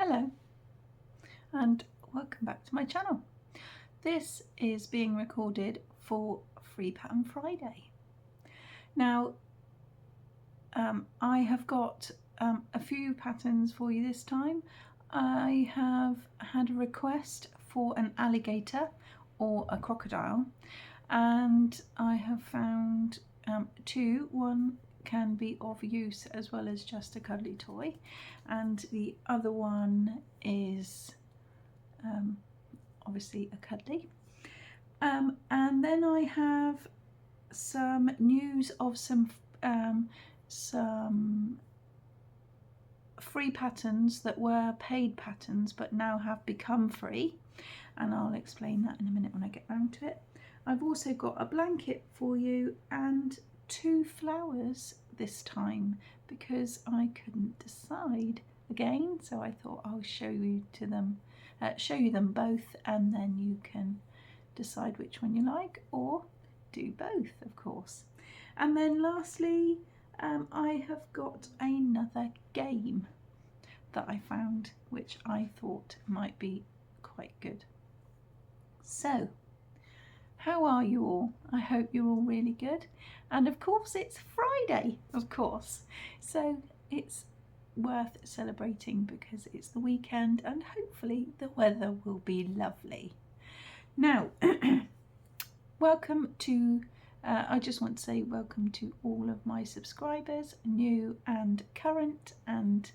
Hello and welcome back to my channel. This is being recorded for Free Pattern Friday. Now I have got a few patterns for you this time. I have had a request for an alligator or a crocodile, and I have found two. One can be of use as well as just a cuddly toy, and the other one is obviously a cuddly. And then I have some news of some free patterns that were paid patterns but now have become free, and I'll explain that in a minute when I get round to it. I've also got a blanket for you and two flowers this time because I couldn't decide again, so I thought I'll show you them both, and then you can decide which one you like, or do both, of course. And then lastly, I have got another game that I found which I thought might be quite good. So how are you all? I hope you're all really good. And of course it's Friday, of course, so it's worth celebrating because it's the weekend and hopefully the weather will be lovely. Now welcome to I just want to say welcome to all of my subscribers, new and current and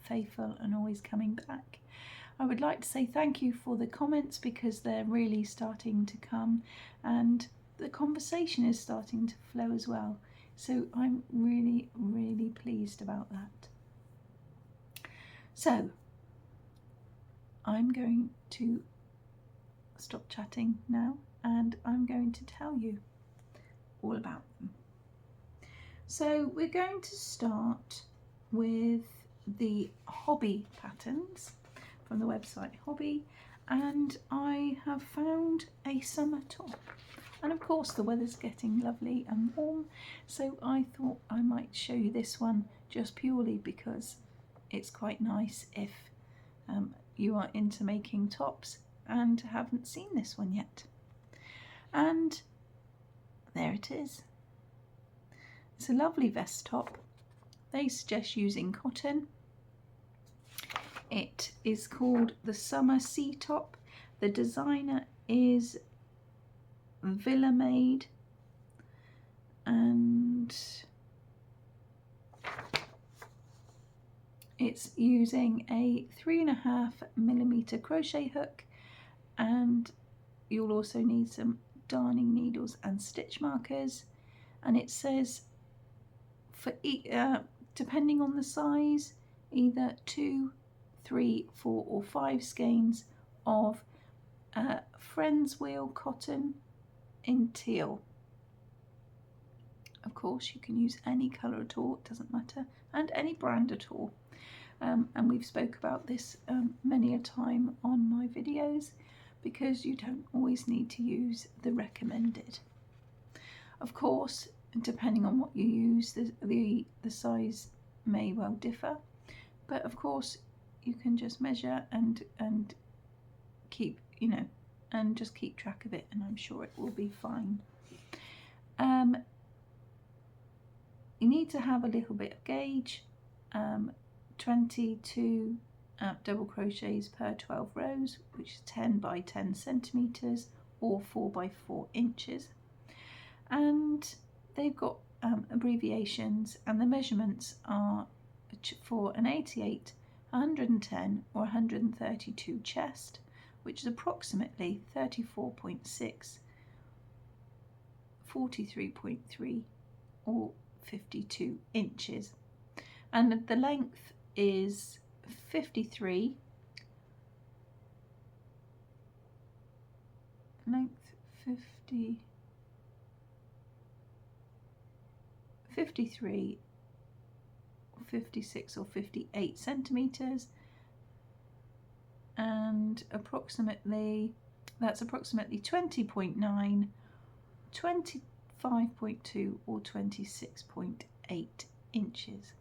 faithful and always coming back. I would like to say thank you for the comments because they're really starting to come and the conversation is starting to flow as well. So I'm really, really pleased about that. So I'm going to stop chatting now and I'm going to tell you all about them. So we're going to start with the hobby patterns from the website Hobby, and I have found a summer top, and of course the weather's getting lovely and warm, so I thought I might show you this one just purely because it's quite nice if you are into making tops and haven't seen this one yet. And there it is. It's a lovely vest top. They suggest using cotton. It is called the Summer Sea Top. The designer is Villa Made, and it's using a 3.5mm crochet hook, and you'll also need some darning needles and stitch markers. And it says for depending on the size, either 2, 3, 4 or 5 skeins of Friends Wheel cotton in teal. Of course you can use any colour at all, it doesn't matter, and any brand at all. And we've spoke about this many a time on my videos because you don't always need to use the recommended. Of course, depending on what you use, the size may well differ, but of course you can just measure and keep, and just keep track of it, and I'm sure it will be fine. You need to have a little bit of gauge, 22 double crochets per 12 rows, which is 10 by 10 centimeters or 4 by 4 inches, and they've got abbreviations, and the measurements are for an 88, 110 or 132 chest, which is approximately 34.6, 43.3 or 52 inches, and the length is 53, length 53, 56 or 58 centimeters, and that's approximately 20.9, 25.2 or 26.8 inches.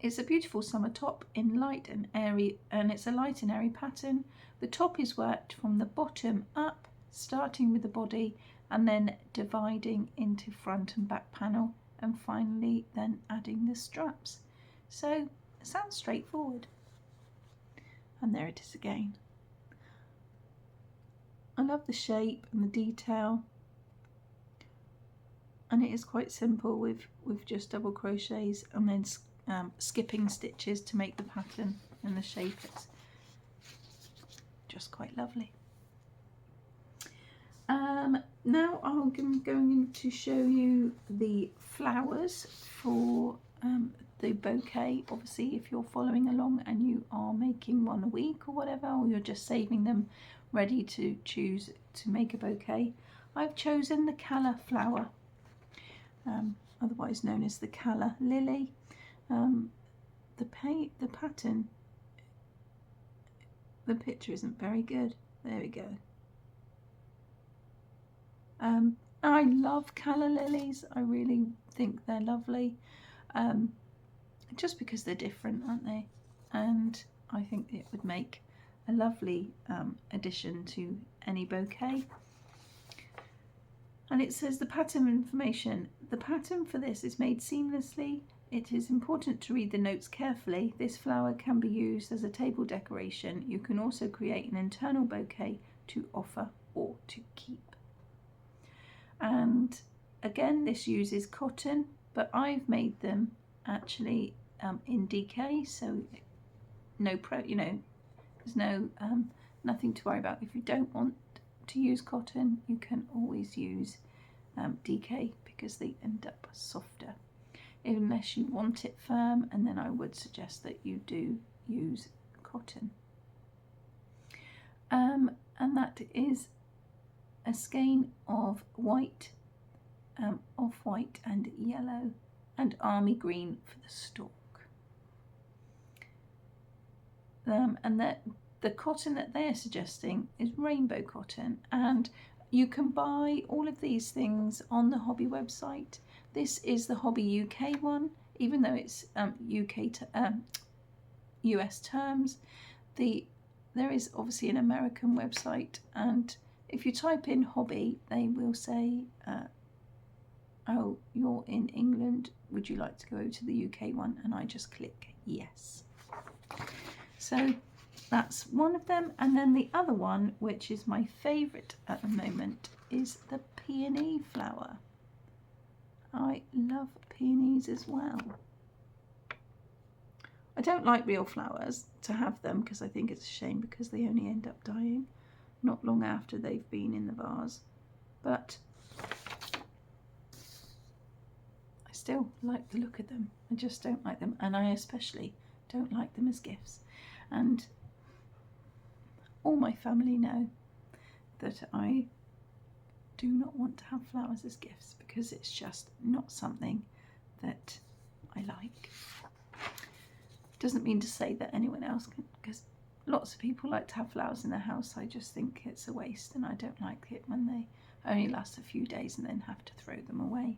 it's a beautiful summer top in light and airy, and it's a light and airy pattern. The top is worked from the bottom up, starting with the body and then dividing into front and back panel, and finally then adding the straps. So it sounds straightforward. And there it is again. I love the shape and the detail, and it is quite simple with just double crochets and then skipping stitches to make the pattern and the shape. It's just quite lovely. Now I'm going to show you the flowers for the bouquet. Obviously, if you're following along and you are making one a week or whatever, or you're just saving them ready to choose to make a bouquet, I've chosen the Calla flower, otherwise known as the Calla lily. The pattern, the picture isn't very good. There we go. I love Calla lilies. I really think they're lovely, just because they're different, aren't they? And I think it would make a lovely addition to any bouquet. And it says the pattern information. The pattern for this is made seamlessly. It is important to read the notes carefully. This flower can be used as a table decoration. You can also create an internal bouquet to offer or to keep. And again, this uses cotton, but I've made them actually in DK, so there's no nothing to worry about. If you don't want to use cotton, you can always use DK, because they end up softer, unless you want it firm, and then I would suggest that you do use cotton. And that is a skein of white, off-white and yellow, and army green for the stalk. And the cotton that they're suggesting is rainbow cotton, and you can buy all of these things on the hobby website. This is the Hobby UK one, even though it's US terms. There is obviously an American website, and if you type in hobby, they will say, oh, you're in England, would you like to go to the UK one? And I just click yes. So that's one of them. And then the other one, which is my favourite at the moment, is the peony flower. I love peonies as well. I don't like real flowers to have them, because I think it's a shame, because they only end up dying not long after they've been in the vase. But I still like the look of them. I just don't like them, and I especially don't like them as gifts. And all my family know that I do not want to have flowers as gifts, because it's just not something that I like. Doesn't mean to say that anyone else can, because lots of people like to have flowers in their house. I just think it's a waste, and I don't like it when they only last a few days and then have to throw them away.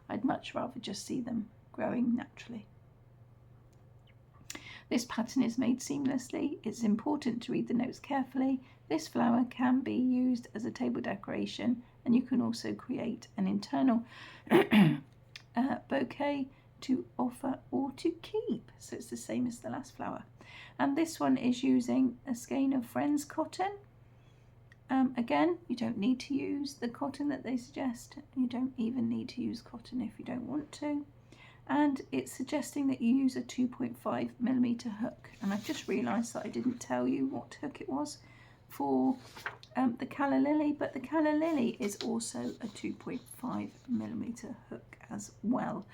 I'd much rather just see them growing naturally. This pattern is made seamlessly. It's important to read the notes carefully. This flower can be used as a table decoration, and you can also create an internal bouquet to offer or to keep. So it's the same as the last flower. And this one is using a skein of Friends cotton. Again, you don't need to use the cotton that they suggest. You don't even need to use cotton if you don't want to. And it's suggesting that you use a 2.5mm hook. And I've just realised that I didn't tell you what hook it was for the Calla lily, but the Calla lily is also a 2.5mm hook as well.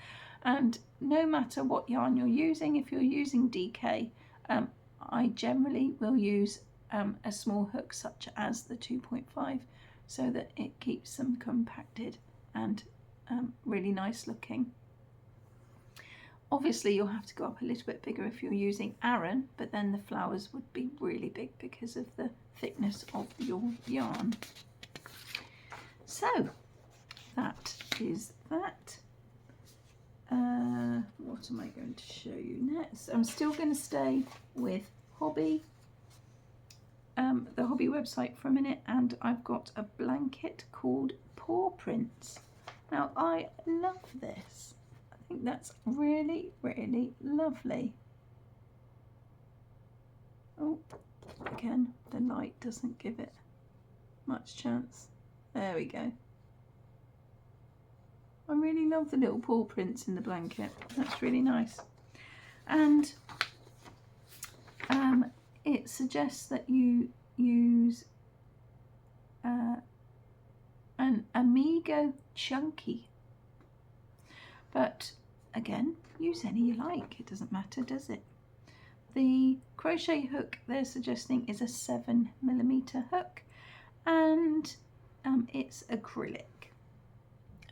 And no matter what yarn you're using, if you're using DK, I generally will use a small hook such as the 2.5, so that it keeps them compacted and really nice looking. Obviously you'll have to go up a little bit bigger if you're using Aran, but then the flowers would be really big because of the thickness of your yarn. So that is that. what am I going to show you next? I'm still going to stay with hobby, the hobby website for a minute, and I've got a blanket called Paw Prints. Now I love this. I think that's really, really lovely. Oh, again, the light doesn't give it much chance. There we go. I really love the little paw prints in the blanket. That's really nice. And it suggests that you use an Amigo chunky. But again, use any you like. It doesn't matter, does it? The crochet hook they're suggesting is a 7mm hook, and it's acrylic.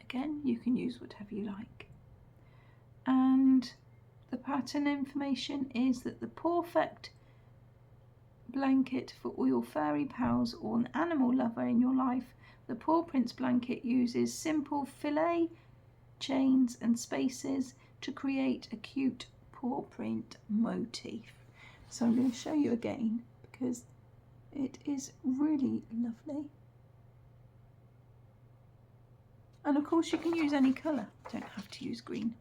Again, you can use whatever you like. And the pattern information is that the perfect blanket for all your furry pals or an animal lover in your life. The Paw Prints blanket uses simple filet, chains and spaces to create a cute paw print motif. So I'm going to show you again because it is really lovely. And of course you can use any colour, you don't have to use green.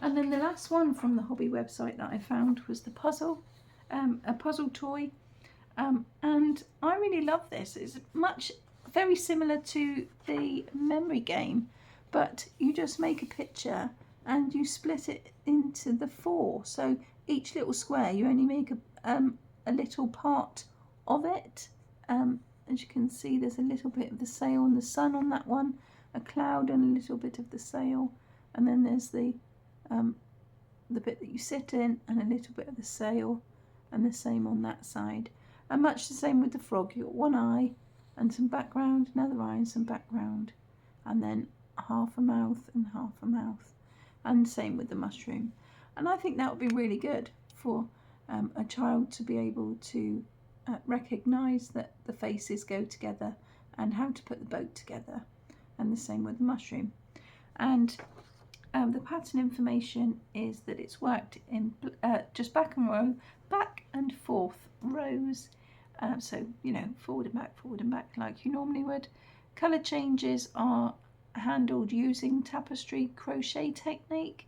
And then the last one from the hobby website that I found was the puzzle, a puzzle toy. And I really love this. It's very similar to the memory game, but you just make a picture and you split it into the 4. So each little square, you only make a little part of it. As you can see, there's a little bit of the sail and the sun on that one, a cloud and a little bit of the sail, and then there's the bit that you sit in and a little bit of the sail, and the same on that side. And much the same with the frog. You've got one eye and some background, another eye and some background, and then half a mouth and half a mouth, and same with the mushroom. And I think that would be really good for a child to be able to recognise that the faces go together and how to put the boat together, and the same with the mushroom. And the pattern information is that it's worked in just back and forth rows, so you know, forward and back like you normally would. Colour changes are handled using tapestry crochet technique.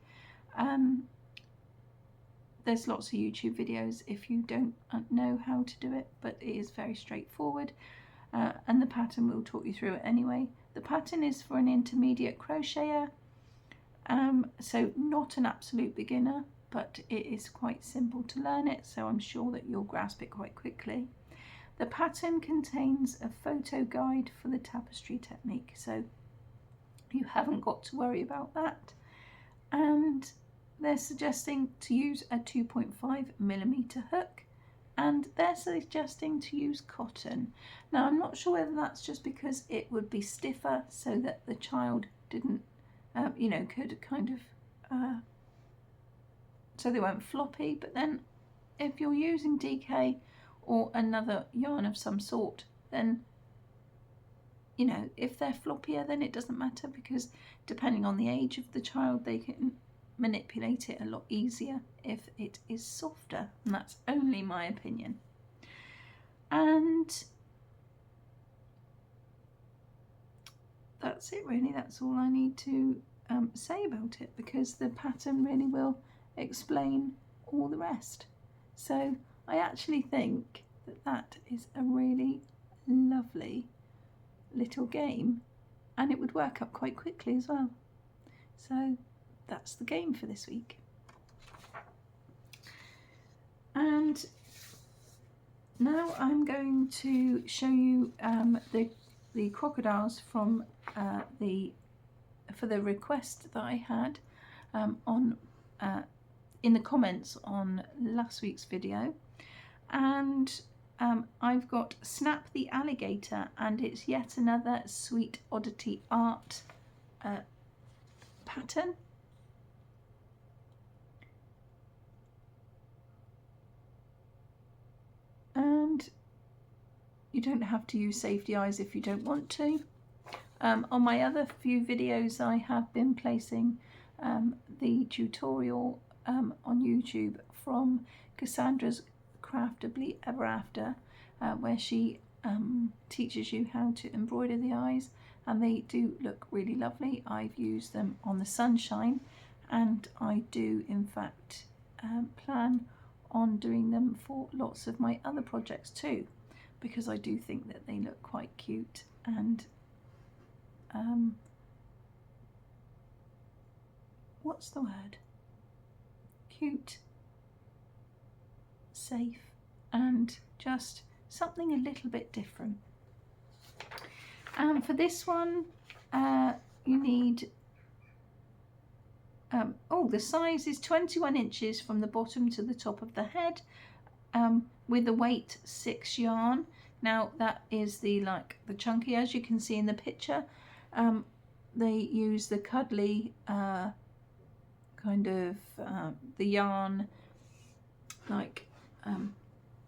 There's lots of YouTube videos if you don't know how to do it, but it is very straightforward, and the pattern will talk you through it anyway. The pattern is for an intermediate crocheter, so not an absolute beginner, but it is quite simple to learn it, so I'm sure that you'll grasp it quite quickly. The pattern contains a photo guide for the tapestry technique, so you haven't got to worry about that. And they're suggesting to use a 2.5mm hook, and they're suggesting to use cotton. Now I'm not sure whether that's just because it would be stiffer so that the child didn't, you know, could kind of, so they weren't floppy, but then if you're using DK or another yarn of some sort, then, you know, if they're floppier, then it doesn't matter, because depending on the age of the child, they can manipulate it a lot easier if it is softer, and that's only my opinion. And that's it really. That's all I need to say about it, because the pattern really will explain all the rest. So I actually think that that is a really lovely little game, and it would work up quite quickly as well. So that's the game for this week. And now I'm going to show you the crocodiles from for the request that I had in the comments on last week's video. And I've got Snap the Alligator, and it's yet another sweet oddity art pattern. And you don't have to use safety eyes if you don't want to. On my other few videos I have been placing the tutorial on YouTube from Cassandra's Craftably Ever After, where she teaches you how to embroider the eyes, and they do look really lovely. I've used them on the sunshine, and I do in fact plan on doing them for lots of my other projects too, because I do think that they look quite cute and what's the word? Cute, safe, and just something a little bit different. And for this one, you need, the size is 21 inches from the bottom to the top of the head, with the weight 6 yarn. Now that is the chunky, as you can see in the picture. They use the cuddly the yarn like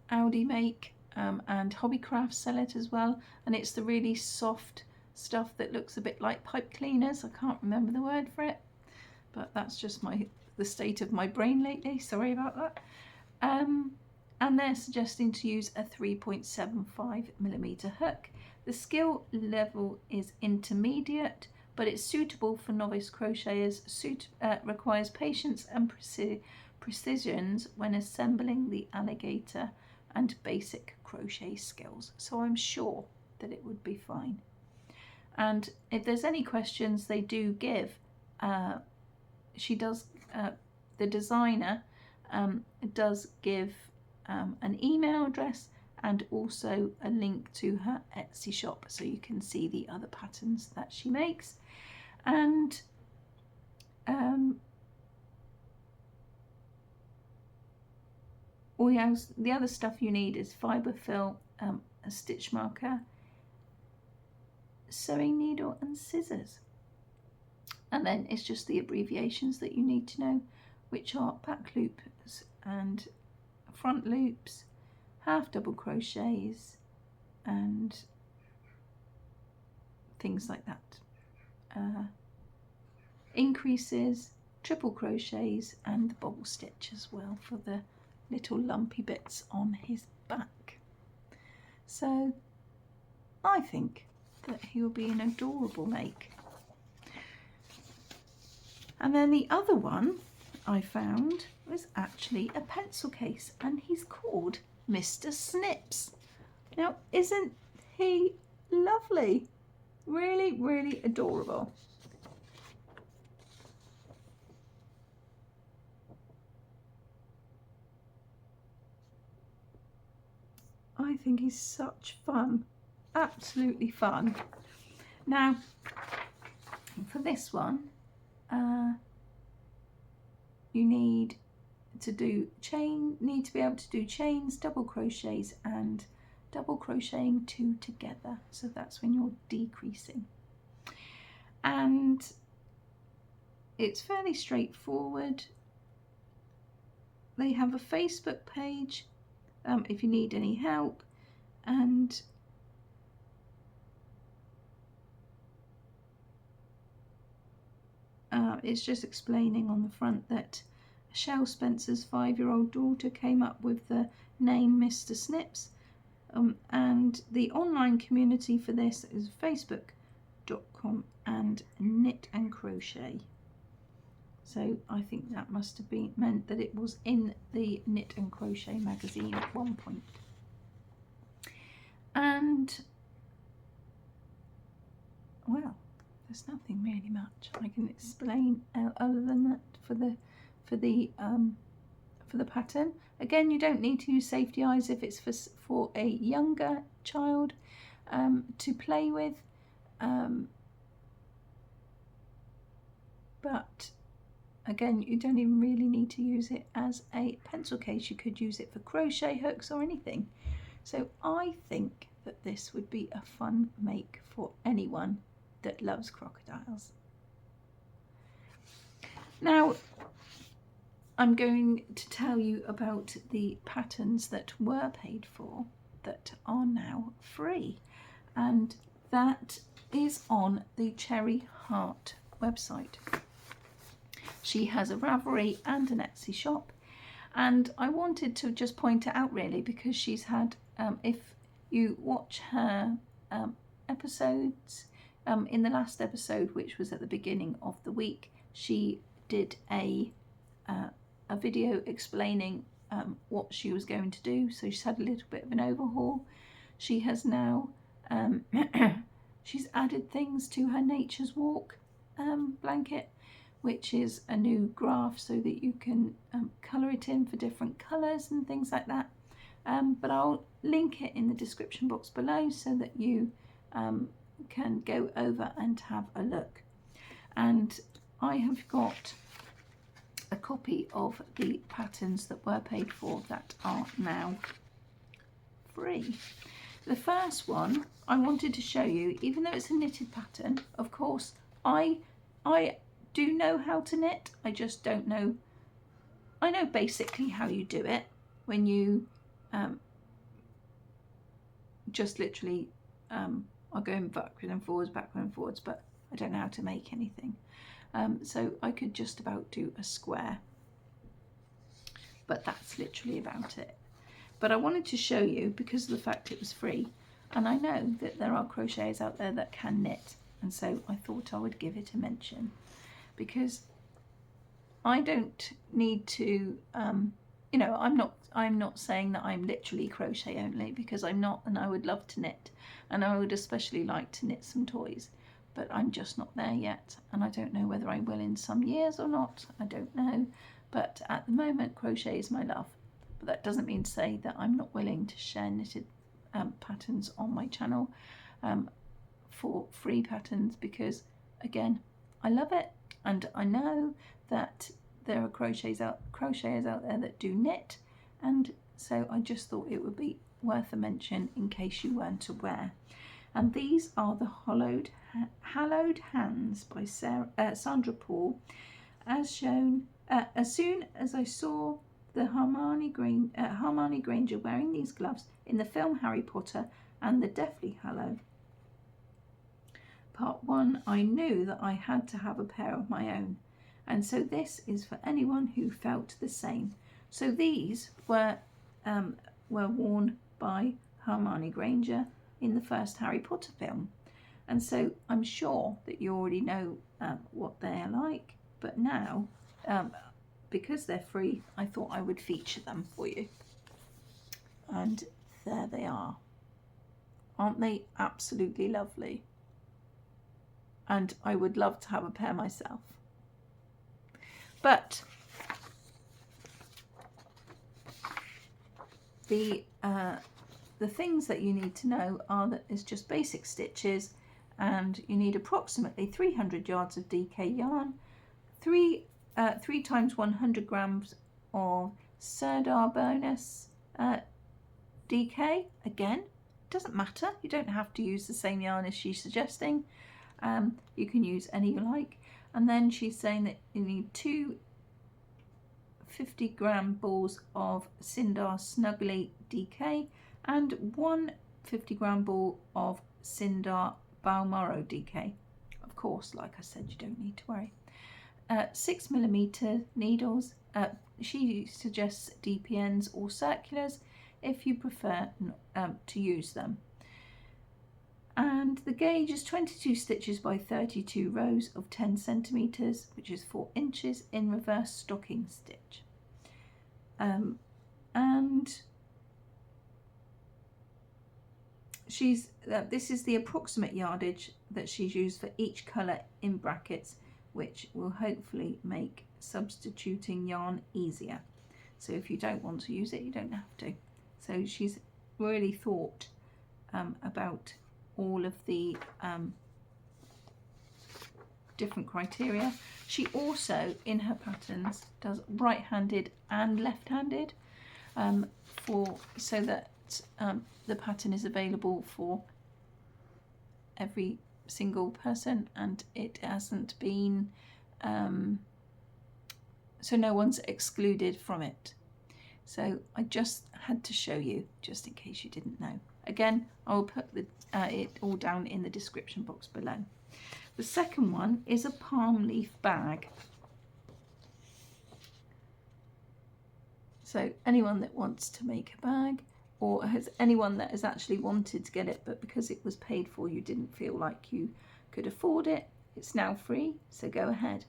Audi make, and Hobbycraft sell it as well, and it's the really soft stuff that looks a bit like pipe cleaners. I can't remember the word for it, but that's just the state of my brain lately, sorry about that. And they're suggesting to use a 3.75mm hook. The skill level is intermediate, but it's suitable for novice crocheters. Requires patience and precisions when assembling the alligator and basic crochet skills. So I'm sure that it would be fine. And if there's any questions, they do give. She does. The designer does give an email address and also a link to her Etsy shop, so you can see the other patterns that she makes. And the other stuff you need is fibre fill, a stitch marker, sewing needle and scissors. And then it's just the abbreviations that you need to know, which are back loops and front loops, half double crochets, and things like that. Increases, triple crochets, and the bobble stitch as well for the little lumpy bits on his back. So I think that he will be an adorable make. And then the other one I found was actually a pencil case, and he's called Mr. Snips. Now, isn't he lovely? Really, really adorable. I think he's such fun, absolutely fun. Now, for this one, you need to be able to do chains, double crochets, and double crocheting 2 together. So that's when you're decreasing. And it's fairly straightforward. They have a Facebook page if you need any help, and it's just explaining on the front that Shell Spencer's 5-year-old daughter came up with the name Mr. Snips, and the online community for this is facebook.com and knit and crochet. So I think that must have been meant that it was in the Knit and Crochet magazine at one point. And well, there's nothing really much I can explain other than that for the pattern. Again, you don't need to use safety eyes if it's for a younger child to play with, but again, you don't even really need to use it as a pencil case. You could use it for crochet hooks or anything. So I think that this would be a fun make for anyone that loves crocodiles. Now, I'm going to tell you about the patterns that were paid for that are now free. And that is on the Cherry Heart website. She has a Ravelry and an Etsy shop, and I wanted to just point it out really because she's had, if you watch her episodes, in the last episode, which was at the beginning of the week, she did a video explaining what she was going to do. So she's had a little bit of an overhaul. She has now she's added things to her Nature's Walk blanket, which is a new graph so that you can colour it in for different colours and things like that. But I'll link it in the description box below so that you can go over and have a look. And I have got a copy of the patterns that were paid for that are now free. The first one I wanted to show you, even though it's a knitted pattern, of course, I do know how to knit, I just don't know, I know basically how you do it when you just literally are going backwards and forwards, but I don't know how to make anything. So I could just about do a square, but that's literally about it. But I wanted to show you because of the fact it was free, and I know that there are crocheters out there that can knit, and so I thought I would give it a mention, because I don't need to, you know, I'm not saying that I'm literally crochet only, because I'm not, and I would love to knit, and I would especially like to knit some toys, but I'm just not there yet, and I don't know whether I will in some years or not. I don't know, but at the moment crochet is my love. But that doesn't mean to say that I'm not willing to share knitted patterns on my channel for free patterns, because again, I love it, and I know that there are crocheters out there that do knit, and so I just thought it would be worth a mention in case you weren't aware. And these are the Hallowed Hands by Sandra Paul, as shown. As soon as I saw the Hermione Granger wearing these gloves in the film Harry Potter and the Deathly Hallow Part 1, I knew that I had to have a pair of my own, and so this is for anyone who felt the same. So these were worn by Hermione Granger in the first Harry Potter film, and so I'm sure that you already know what they're like, but now because they're free, I thought I would feature them for you. And there they are. Aren't they absolutely lovely? And I would love to have a pair myself. But the things that you need to know are that it's just basic stitches, and you need approximately 300 yards of DK yarn, 3 times 100 grams of Serdar bonus DK. Again, doesn't matter, you don't have to use the same yarn as she's suggesting. You can use any you like. And then she's saying that you need 2 50-gram balls of Sindar Snuggly DK and 1 50-gram ball of Sindar Balmoral DK. Of course, like I said, you don't need to worry. 6mm needles. She suggests DPNs or circulars if you prefer to use them. And the gauge is 22 stitches by 32 rows of 10 centimeters, which is 4 inches in reverse stocking stitch. And she's this is the approximate yardage that she's used for each colour in brackets, which will hopefully make substituting yarn easier. So if you don't want to use it, you don't have to. So she's really thought about all of the different criteria. She also, in her patterns, does right-handed and left-handed so that the pattern is available for every single person, and it hasn't been so no one's excluded from it. So I just had to show you, just in case you didn't know. Again, I'll put it all down in the description box below. The second one is a palm leaf bag. So anyone that wants to make a bag, or has anyone that has actually wanted to get it, but because it was paid for, you didn't feel like you could afford it, it's now free, so go ahead.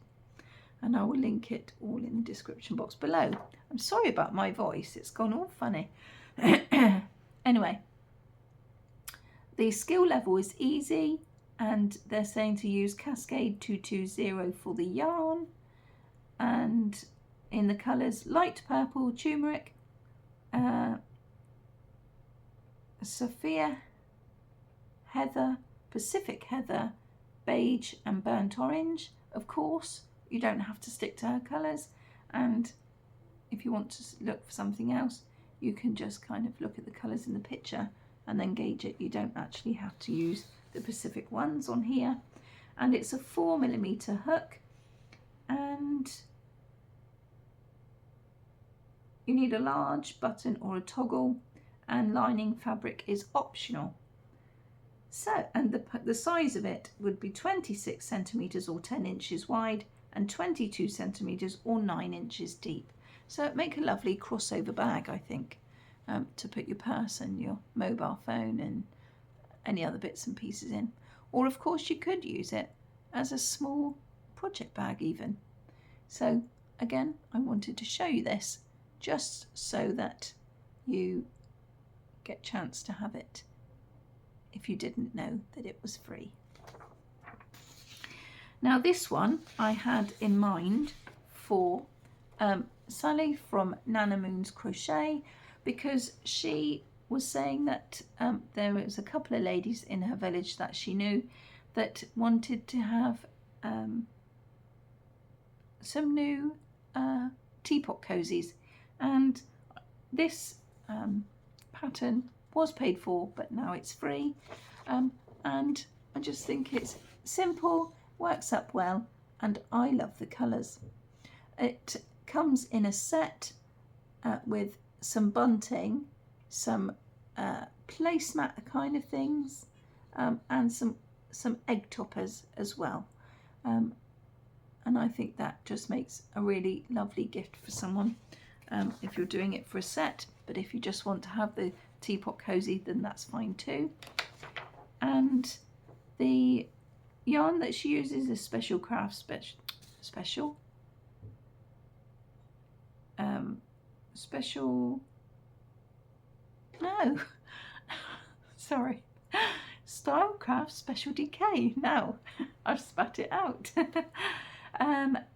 And I will link it all in the description box below. I'm sorry about my voice, it's gone all funny. Anyway, the skill level is easy, and they're saying to use Cascade 220 for the yarn, and in the colours light purple, turmeric, Sophia, heather, Pacific heather, beige and burnt orange. Of course, you don't have to stick to her colours, and if you want to look for something else, you can just kind of look at the colours in the picture and then gauge it. You don't actually have to use the Pacific ones on here. And it's a 4mm hook, and you need a large button or a toggle, and lining fabric is optional. So, and the size of it would be 26 centimetres or 10 inches wide, and 22 centimetres or 9 inches deep. So it'd make a lovely crossover bag, I think, to put your purse and your mobile phone and any other bits and pieces in. Or of course you could use it as a small project bag even. So again, I wanted to show you this just so that you get a chance to have it if you didn't know that it was free. Now this one I had in mind for Sally from Nana Moon's Crochet, because she was saying that there was a couple of ladies in her village that she knew that wanted to have some new teapot cozies, and this pattern was paid for, but now it's free, and I just think it's simple, works up well, and I love the colours. It comes in a set with some bunting, some placemat kind of things, and some egg toppers as well, and I think that just makes a really lovely gift for someone if you're doing it for a set. But if you just want to have the teapot cozy, then that's fine too. And the yarn that she uses is Special Craft Special no sorry, Stylecraft Special Decay. Now I've spat it out.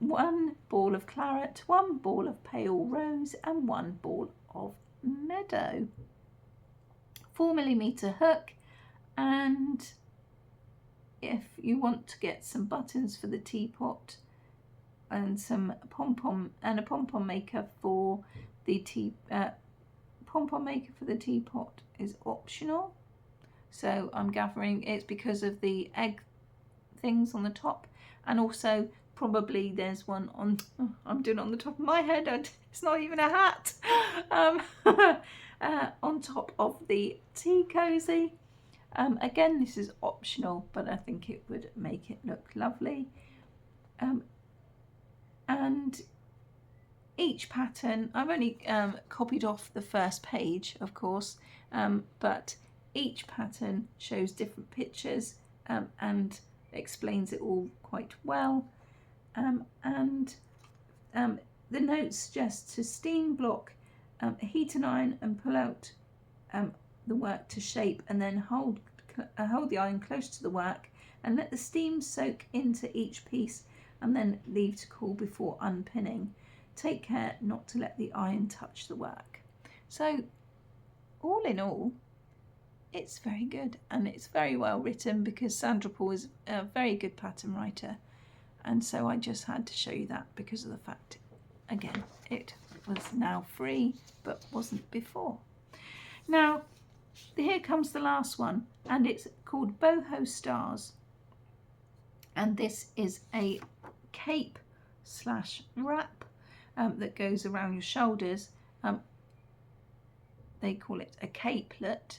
1 ball of claret, 1 ball of pale rose, and 1 ball of meadow. 4mm hook, and if you want to get some buttons for the teapot and some pom-pom, and a pom-pom maker for the teapot is optional. So I'm gathering it's because of the egg things on the top, and also probably there's one on, oh, I'm doing it on the top of my head, and it's not even a hat, on top of the tea cozy. Again, this is optional, but I think it would make it look lovely. And each pattern, I've only copied off the first page, of course, but each pattern shows different pictures and explains it all quite well. The notes suggest to steam block, heat and iron, and pull out the work to shape, and then hold the iron close to the work and let the steam soak into each piece, and then leave to cool before unpinning. Take care not to let the iron touch the work. So all in all, it's very good, and it's very well written, because Sandra Paul is a very good pattern writer, and so I just had to show you that because of the fact, again, it was now free but wasn't before. Now here comes the last one, and it's called Boho Stars, and this is a cape / wrap that goes around your shoulders. They call it a capelet,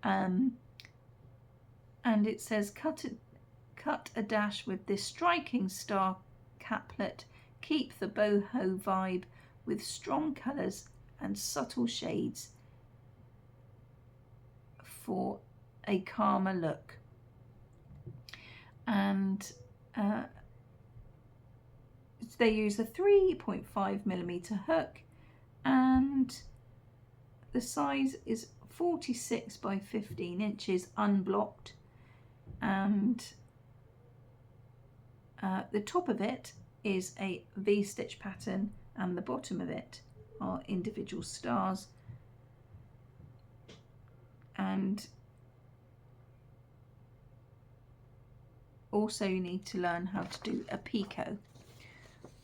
And it says cut a dash with this striking star caplet. Keep the boho vibe with strong colours and subtle shades for a calmer look. And they use a 3.5mm hook, and the size is 46 by 15 inches unblocked, and the top of it is a V-stitch pattern and the bottom of it are individual stars. And also you need to learn how to do a picot.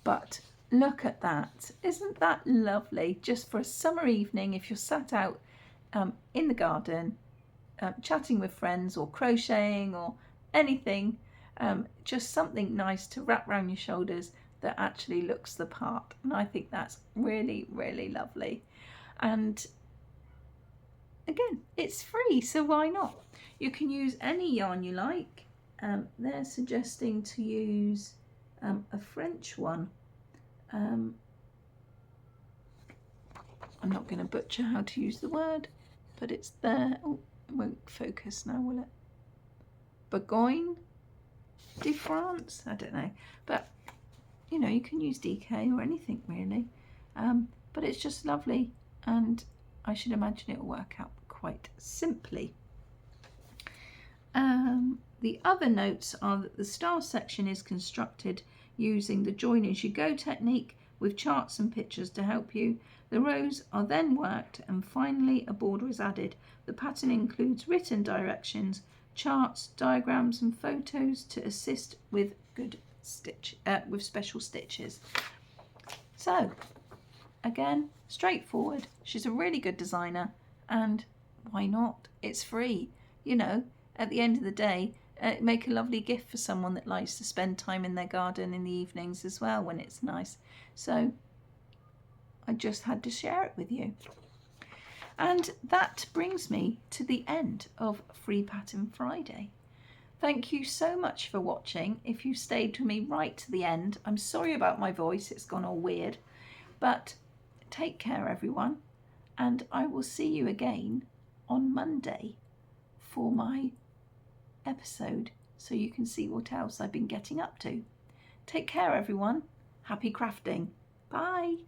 But look at that, isn't that lovely? Just for a summer evening, if you're sat out in the garden chatting with friends or crocheting or anything, just something nice to wrap around your shoulders that actually looks the part. And I think that's really, really lovely. And again, it's free, so why not? You can use any yarn you like. They're suggesting to use a French one. I'm not going to butcher how to use the word, but it's there. Oh, it won't focus now, will it? Bourgogne de France? I don't know. But, you know, you can use DK or anything really. But it's just lovely, and I should imagine it will work out quite simply. The other notes are that the star section is constructed using the join as you go technique with charts and pictures to help you. The rows are then worked and finally a border is added. The pattern includes written directions, charts, diagrams and photos to assist with with special stitches. So again, straightforward. She's a really good designer, and why not? It's free. You know, at the end of the day, make a lovely gift for someone that likes to spend time in their garden in the evenings as well when it's nice. So I just had to share it with you. And that brings me to the end of Free Pattern Friday. Thank you so much for watching. If you stayed with me right to the end, I'm sorry about my voice, it's gone all weird. But take care everyone, and I will see you again on Monday for my episode, so you can see what else I've been getting up to. Take care everyone. Happy crafting. Bye.